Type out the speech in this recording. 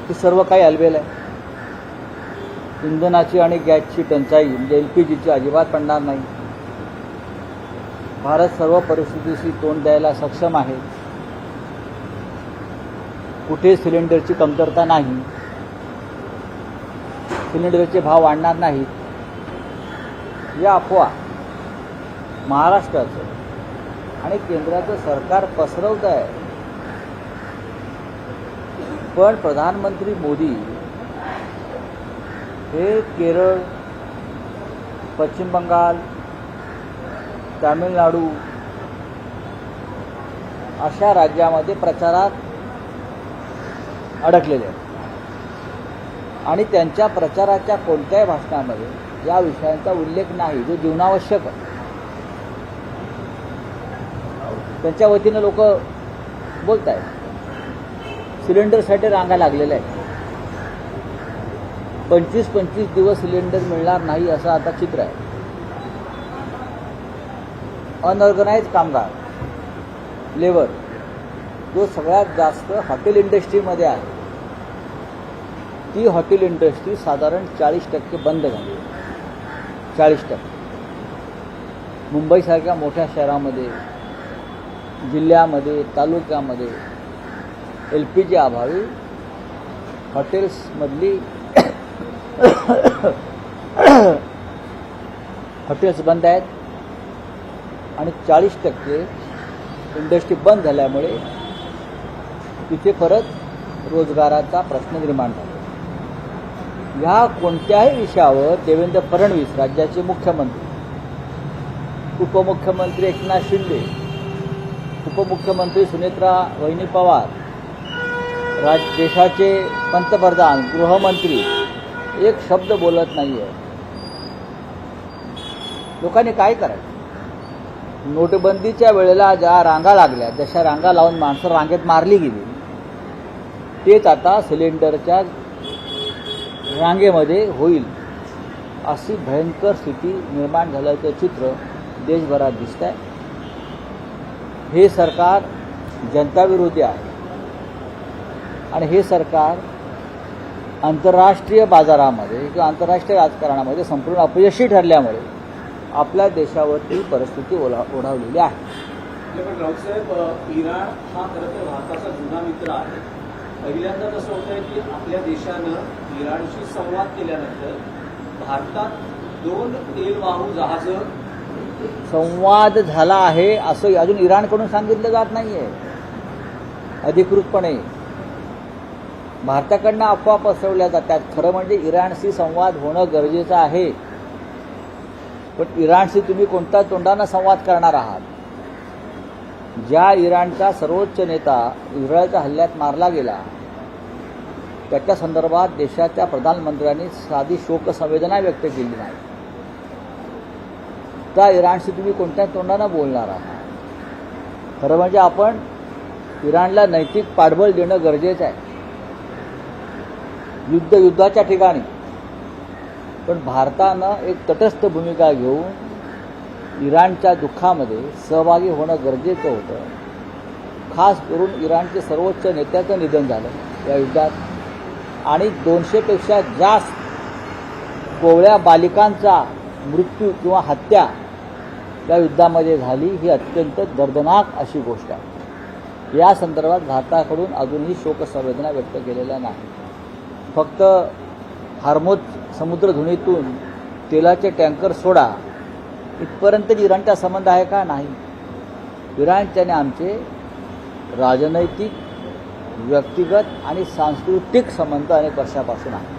हे सर्व काही अलबेल आहे. इंधनाची आणि गॅसची टंचाई म्हणजे LPGची अजिबात पडणार नाही. भारत सर्व परिस्थितीशी तोंड द्यायला सक्षम आहे. कुठे सिलेंडरची कमतरता नाही. सिलेंडरचे भाव वाढणार नाहीत. या अफवा महाराष्ट्राचं आणि केंद्राचं सरकार पसरवत आहे. पण प्रधानमंत्री मोदी हे केरळ, पश्चिम बंगाल, तामिळनाडू अशा राज्यामध्ये प्रचारात अडकलेले आहेत आणि त्यांच्या प्रचाराच्या कोणत्याही भाषणामध्ये या विषयांचा उल्लेख नाही जो जीवनावश्यक आहे. त्यांच्या वतीनं लोक बोलत आहेत. सिलेंडरसाठी रांगा लागलेल्या आहेत. 25-25 दिवस सिलेंडर मिळणार नाही असं आता चित्र आहे. अनऑर्गनाइज कामगार लेबर जो सगळ्यात जास्त हॉटेल इंडस्ट्रीमध्ये आहे, ती हॉटेल इंडस्ट्री साधारण 40% बंद झाली. 40%. मुंबईसारख्या मोठ्या शहरामध्ये, जिल्ह्यामध्ये, तालुक्यामध्ये LPG अभावी हॉटेल्समधली हॉटेल्स बंद आहेत आणि 40% इंडस्ट्री बंद झाल्यामुळे तिथे परत रोजगाराचा प्रश्न निर्माण झाला. ह्या कोणत्याही विषयावर देवेंद्र फडणवीस राज्याचे मुख्यमंत्री, उपमुख्यमंत्री एकनाथ शिंदे, उपमुख्यमंत्री सुनेत्रा वहिनी पवार, देशाचे पंतप्रधान, गृहमंत्री एक शब्द बोलत नाही आहे. लोकांनी काय करायचं? नोटबंदीच्या वेळेला ज्या रांगा लागल्या, जशा रांगा लावून माणसं रांगेत मारली गेली, तेच आता सिलेंडरच्या रांगेमध्ये होईल अशी भयंकर स्थिती निर्माण झाल्याचं चित्र देशभरात दिसत आहे. हे सरकार जनताविरोधी आहे आणि हे सरकार आंतरराष्ट्रीय बाजारामध्ये किंवा आंतरराष्ट्रीय राजकारणामध्ये संपूर्ण अपयशी ठरल्यामुळे आपल्या देशावरती परिस्थिती ओढावलेली आहे. पण राऊतसाहेब, इराण हा खरं तर भारताचा जुना मित्र आहे. पहिल्यांदा कसं होतंय की आपल्या देशानं इराणशी संवाद केल्यानंतर भारतात 2 तेलवाहू जहाजं संवाद झाला आहे असं अजून इराणकडून सांगितलं जात नाहीये अधिकृतपणे. भारताकडनं अफवा पसरवल्या जातात. खरं म्हणजे इराणशी संवाद होणं गरजेचं आहे. पण इराणशी तुम्ही कोणत्या तोंडानं संवाद करणार आहात? ज्या इराणचा सर्वोच्च नेता इस्रायलच्या हल्ल्यात मारला गेला त्याच्या संदर्भात देशाच्या प्रधानमंत्र्यांनी साधी शोकसंवेदना व्यक्त केली नाही. त्या इराणशी तुम्ही कोणत्या तोंडानं बोलणार आहात? खरं म्हणजे आपण इराणला नैतिक पाठबळ देणं गरजेचं आहे युद्धाच्या ठिकाणी. पण भारतानं एक तटस्थ भूमिका घेऊन इराणच्या दुःखामध्ये सहभागी होणं गरजेचं होतं. खास करून इराणचे सर्वोच्च नेत्याचं निधन झालं या युद्धात आणि 200पेक्षा जास्त कोवळ्या बालिकांचा मृत्यू किंवा हत्या या युद्धामध्ये झाली. ही अत्यंत दर्दनाक अशी गोष्ट आहे. या संदर्भात भारताकडून अजूनही शोकसंवेदना व्यक्त केलेल्या नाही. फक्त हार्मोज समुद्रधुनीतून तेलाचे टँकर सोडा इथपर्यंत इराणचा संबंध आहे का? नाही. इराणचे आणि आमचे राजनैतिक, व्यक्तिगत आणि सांस्कृतिक संबंध अनेक वर्षापासून आहेत.